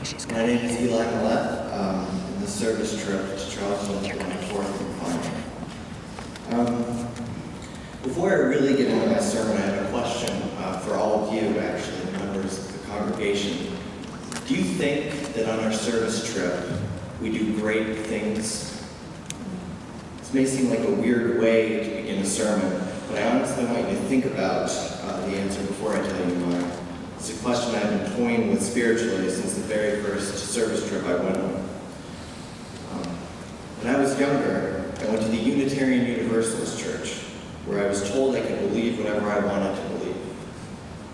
My name is Eli M. In the service trip to Charleston for my fourth and final. Before I really get into my sermon, I have a question for all of you, actually, members of the congregation. Do you think that on our service trip, we do great things? This may seem like a weird way to begin a sermon, but I honestly want you to think about the answer before I tell you mine. It's a question I've been toying with spiritually since the very first service trip I went on. When I was younger, I went to the Unitarian Universalist Church, where I was told I could believe whatever I wanted to believe.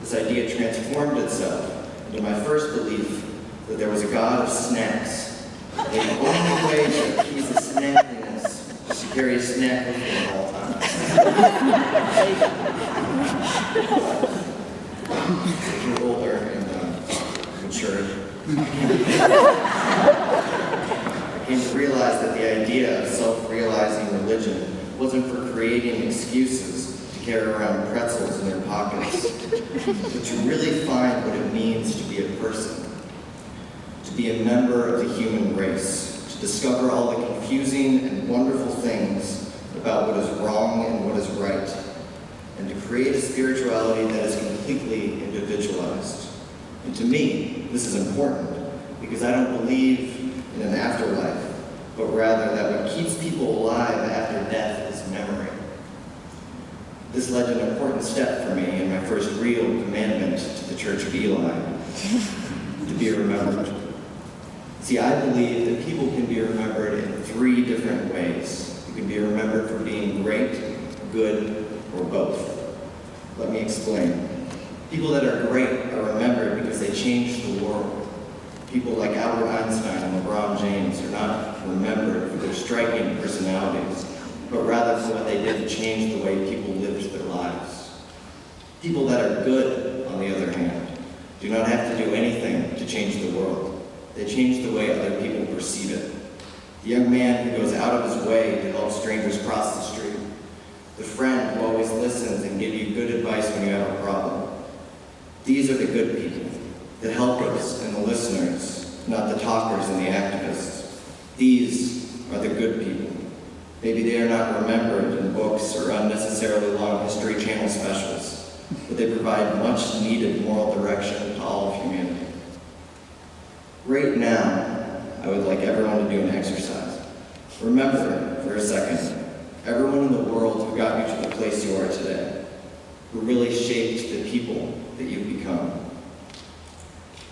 This idea transformed itself into my first belief that there was a God of snacks. And the only way to appease the snackiness was to carry a snack with me at all times. As you older and matured, I came to realize that the idea of self-realizing religion wasn't for creating excuses to carry around pretzels in their pockets, but to really find what it means to be a person, to be a member of the human race, to discover all the confusing and wonderful things about what is wrong and what is right, and to create a spirituality that is completely individualized. And to me, this is important because I don't believe in an afterlife, but rather that what keeps people alive after death is memory. This led to an important step for me in my first real commandment to the Church of Eli, to be remembered. See, I believe that people can be remembered in three different ways. You can be remembered for being great, good, or both. Let me explain. People that are great are remembered because they changed the world. People like Albert Einstein and LeBron James are not remembered for their striking personalities, but rather for what they did to change the way people lived their lives. People that are good, on the other hand, do not have to do anything to change the world. They change the way other people perceive it. The young man who goes out of his way to help strangers cross the street. The friend who always listens and gives you good advice when you have a problem. These are the good people, the helpers and the listeners, not the talkers and the activists. These are the good people. Maybe they are not remembered in books or unnecessarily long History Channel specials, but they provide much needed moral direction to all of humanity. Right now, I would like everyone to do an exercise. Remember, for a second, everyone in the world who got you to the place you are today, who really shaped the people that you've become.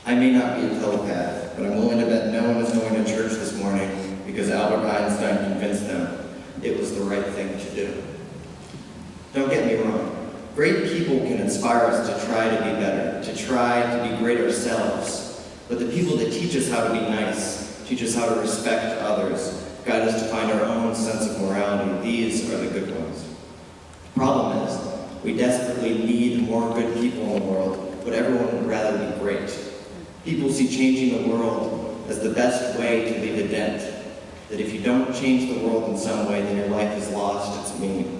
I may not be a telepath, but I'm willing to bet no one is going to church this morning because Albert Einstein convinced them it was the right thing to do. Don't get me wrong. Great people can inspire us to try to be better, to try to be great ourselves. But the people that teach us how to be nice, teach us how to respect others, guide us to find our own sense of morality, these are the good ones. The problem is, we desperately need more good people in the world, but everyone would rather be great. People see changing the world as the best way to leave a dent, that if you don't change the world in some way, then your life has lost its meaning.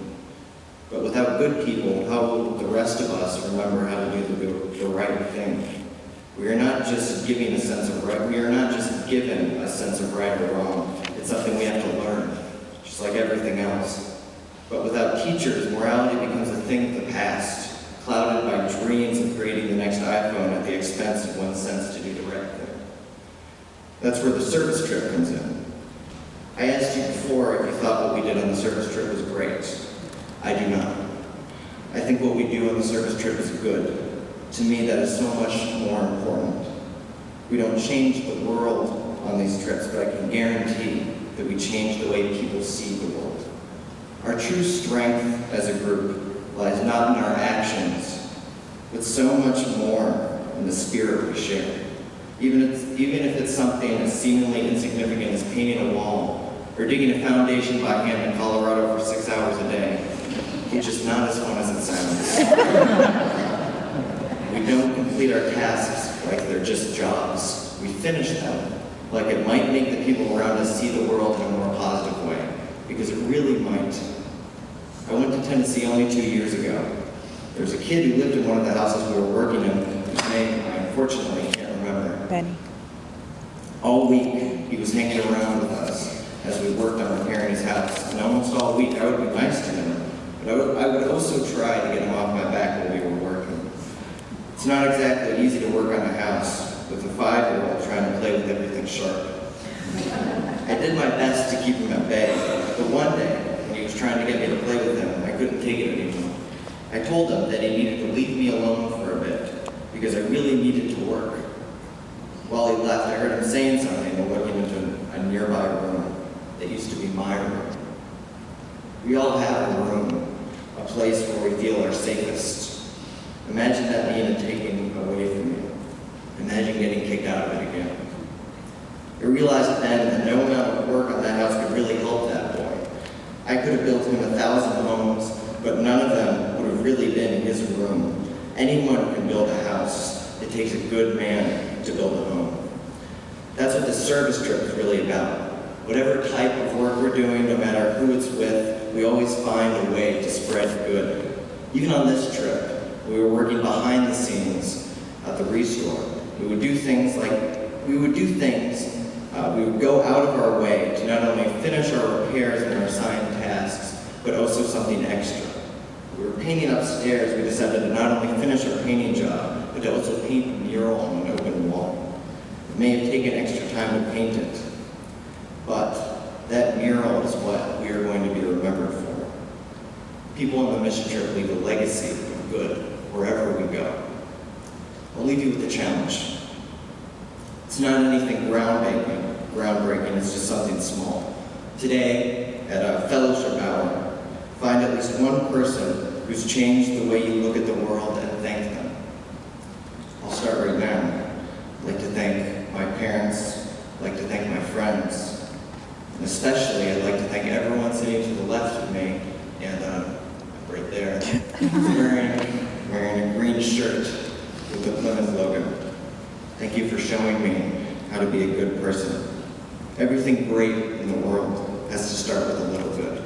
But without good people, how will the rest of us remember how to do the right thing? We are not just given a sense of right, we are not just given a sense of right or wrong. It's something we have to learn, just like everything else. But without teachers, morality becomes a thing of the past, clouded by dreams of creating the next iPhone at the expense of one's sense to do the right thing. That's where the service trip comes in. I asked you before if you thought what we did on the service trip was great. I do not. I think what we do on the service trip is good. To me, that is so much more important. We don't change the world on these trips, but I can guarantee that we change the way people see the world. Our true strength as a group lies not in our actions, but so much more in the spirit we share. Even if it's something as seemingly insignificant as painting a wall or digging a foundation by hand in Colorado for 6 hours a day, which is not as fun as it sounds. We don't complete our tasks like they're just jobs. We finish them like it might make the people around us see the world in a more positive way, because it really might. I went to Tennessee only 2 years ago. There was a kid who lived in one of the houses we were working in, whose name I unfortunately can't remember. Benny. All week, he was hanging around with us as we worked on repairing his house, and almost all week I would be nice to him, but I would also try to get him off my back while we were working. It's not exactly easy to work on a house with a 5-year-old trying to play with everything sharp. I did my best to keep him at bay, but one day, when he was trying to get me to play with him, I couldn't take it anymore. I told him that he needed to leave me alone for a bit, because I really needed to work. While he left, I heard him saying something and looking into a nearby room that used to be my room. We all have a room, a place where we feel our safest. Imagine that being taken away from you. Imagine getting kicked out of it again. I realized then that no amount of work on that house could really help that boy. I could have built him 1,000 homes, but none of them would have really been his room. Anyone can build a house. It takes a good man to build a home. That's what the service trip is really about. Whatever type of work we're doing, no matter who it's with, we always find a way to spread good. Even on this trip, we were working behind the scenes at the restore. We would go out of our way to not only finish our repairs and our assigned tasks, but also something extra. We were painting upstairs. We decided to not only finish our painting job, but to also paint a mural on an open wall. It may have taken extra time to paint it, but that mural is what we are going to be remembered for. People on the mission trip leave a legacy of good wherever we go. I'll leave you with a challenge. It's not anything groundbreaking, it's just something small. Today, at a fellowship hour, find at least one person who's changed the way you look at the world and thank them. I'll start right now. I'd like to thank my parents, I'd like to thank my friends, and especially I'd like to thank everyone sitting to the left of me, and right there, wearing a green shirt with the Plymouth logo. Thank you for showing me how to be a good person. Everything great in the world has to start with a little good.